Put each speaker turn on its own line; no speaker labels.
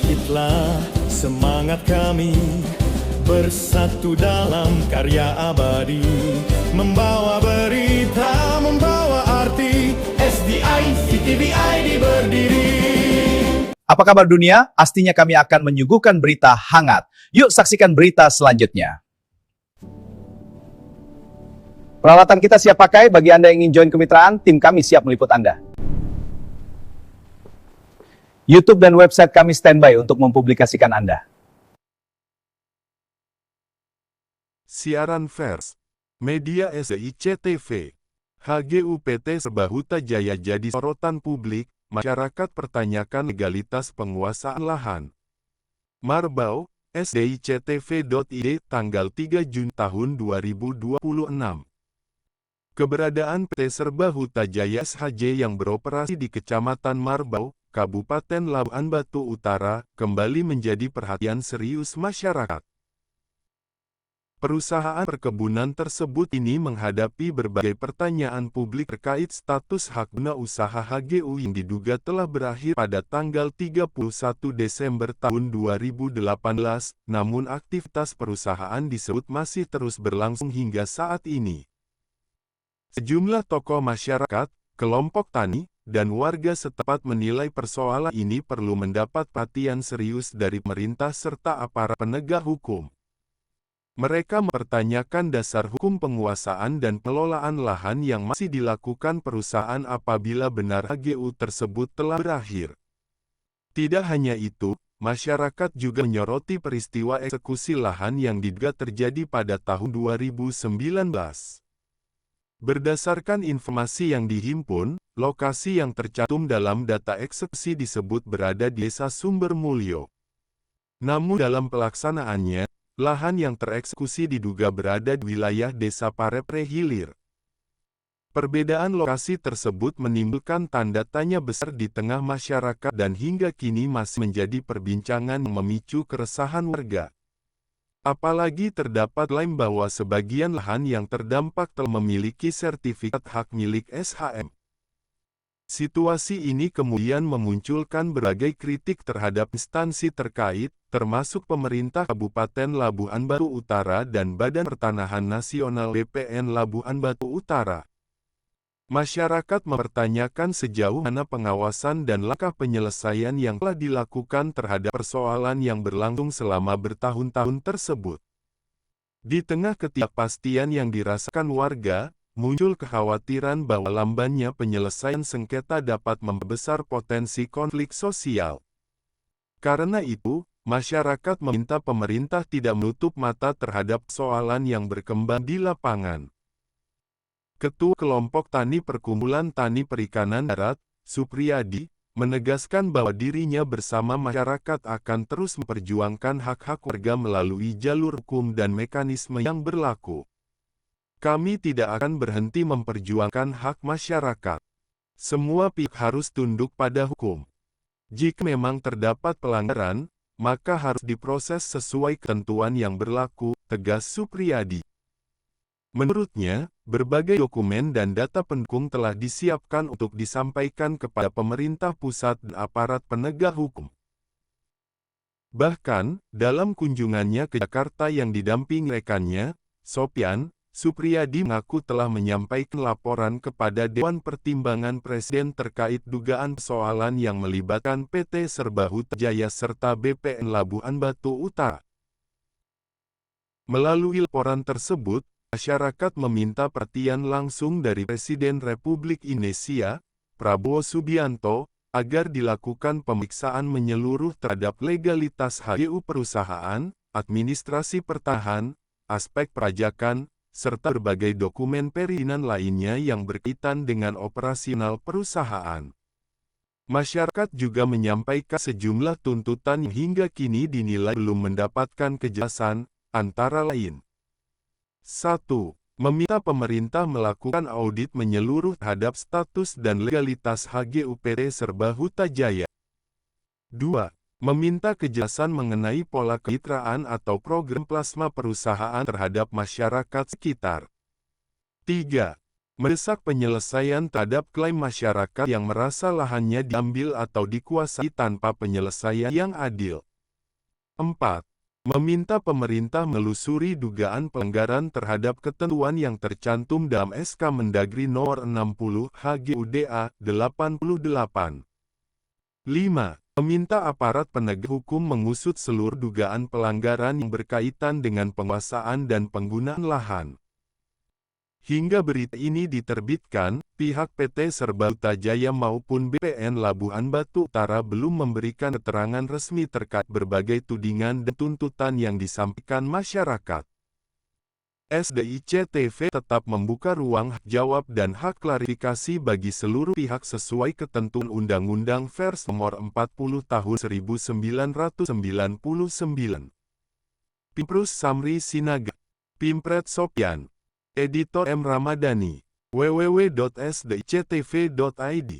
Bangkitlah semangat kami, bersatu dalam karya abadi, membawa berita, membawa arti, SDI, CTVID berdiri.
Apa kabar dunia? Pastinya kami akan menyuguhkan berita hangat. Yuk saksikan berita selanjutnya. Peralatan kita siap pakai. Bagi Anda yang ingin join kemitraan, tim kami siap meliput Anda. YouTube dan website kami standby untuk mempublikasikan Anda.
Siaran pers, media SDIC TV, HGUPT Serba Huta Jaya jadi sorotan publik, masyarakat pertanyakan legalitas penguasaan lahan. Marbau, SDICTV.id, tanggal 3 Juni tahun 2026. Keberadaan PT Serba Huta Jaya SHJ yang beroperasi di Kecamatan Marbau, Kabupaten Labuan Batu Utara, kembali menjadi perhatian serius masyarakat. Perusahaan perkebunan tersebut ini menghadapi berbagai pertanyaan publik terkait status hak guna usaha HGU yang diduga telah berakhir pada tanggal 31 Desember tahun 2018, namun aktivitas perusahaan disebut masih terus berlangsung hingga saat ini. Sejumlah tokoh masyarakat, kelompok tani, dan warga setempat menilai persoalan ini perlu mendapat perhatian serius dari pemerintah serta aparat penegak hukum. Mereka mempertanyakan dasar hukum penguasaan dan pengelolaan lahan yang masih dilakukan perusahaan apabila benar HGU tersebut telah berakhir. Tidak hanya itu, masyarakat juga menyoroti peristiwa eksekusi lahan yang diduga terjadi pada tahun 2019. Berdasarkan informasi yang dihimpun, lokasi yang tercantum dalam data eksekusi disebut berada di Desa Sumber Mulyo. Namun dalam pelaksanaannya, lahan yang tereksekusi diduga berada di wilayah Desa Parepre Hilir. Perbedaan lokasi tersebut menimbulkan tanda tanya besar di tengah masyarakat dan hingga kini masih menjadi perbincangan yang memicu keresahan warga. Apalagi terdapat klaim bahwa sebagian lahan yang terdampak telah memiliki sertifikat hak milik SHM. Situasi ini kemudian memunculkan berbagai kritik terhadap instansi terkait, termasuk pemerintah Kabupaten Labuan Batu Utara dan Badan Pertanahan Nasional BPN Labuan Batu Utara. Masyarakat mempertanyakan sejauh mana pengawasan dan langkah penyelesaian yang telah dilakukan terhadap persoalan yang berlangsung selama bertahun-tahun tersebut. Di tengah ketidakpastian yang dirasakan warga, muncul kekhawatiran bahwa lambannya penyelesaian sengketa dapat membesar potensi konflik sosial. Karena itu, masyarakat meminta pemerintah tidak menutup mata terhadap persoalan yang berkembang di lapangan. Ketua Kelompok Tani Perkumpulan Tani Perikanan Darat, Supriyadi, menegaskan bahwa dirinya bersama masyarakat akan terus memperjuangkan hak-hak warga melalui jalur hukum dan mekanisme yang berlaku. Kami tidak akan berhenti memperjuangkan hak masyarakat. Semua pihak harus tunduk pada hukum. Jika memang terdapat pelanggaran, maka harus diproses sesuai ketentuan yang berlaku, tegas Supriyadi. Menurutnya, berbagai dokumen dan data pendukung telah disiapkan untuk disampaikan kepada pemerintah pusat dan aparat penegak hukum. Bahkan, dalam kunjungannya ke Jakarta yang didampingi rekannya, Sopyan, Supriyadi mengaku telah menyampaikan laporan kepada Dewan Pertimbangan Presiden terkait dugaan persoalan yang melibatkan PT Serba Huta Jaya serta BPN Labuan Batu Utara. Melalui laporan tersebut, masyarakat meminta perhatian langsung dari Presiden Republik Indonesia, Prabowo Subianto, agar dilakukan pemeriksaan menyeluruh terhadap legalitas HGU perusahaan, administrasi pertahanan, aspek perpajakan, serta berbagai dokumen perizinan lainnya yang berkaitan dengan operasional perusahaan. Masyarakat juga menyampaikan sejumlah tuntutan yang hingga kini dinilai belum mendapatkan kejelasan, antara lain. 1. Meminta pemerintah melakukan audit menyeluruh terhadap status dan legalitas HGU PT Serba Huta Jaya. 2. Meminta kejelasan mengenai pola kemitraan atau program plasma perusahaan terhadap masyarakat sekitar. 3. mendesak penyelesaian terhadap klaim masyarakat yang merasa lahannya diambil atau dikuasai tanpa penyelesaian yang adil. 4. Meminta pemerintah menelusuri dugaan pelanggaran terhadap ketentuan yang tercantum dalam SK Mendagri Nomor 60 HGUDA 88. 5. Meminta aparat penegak hukum mengusut seluruh dugaan pelanggaran yang berkaitan dengan penguasaan dan penggunaan lahan. Hingga berita ini diterbitkan, pihak PT Serbauta Jaya maupun BPN Labuhan Batu Utara belum memberikan keterangan resmi terkait berbagai tudingan dan tuntutan yang disampaikan masyarakat. SDIC-TV tetap membuka ruang hak jawab dan hak klarifikasi bagi seluruh pihak sesuai ketentuan Undang-Undang Pers Nomor 40 Tahun 1999. Pimprus Samri Sinaga, Pimpret Sopyan, Editor M. Ramadhani, www.sdictv.id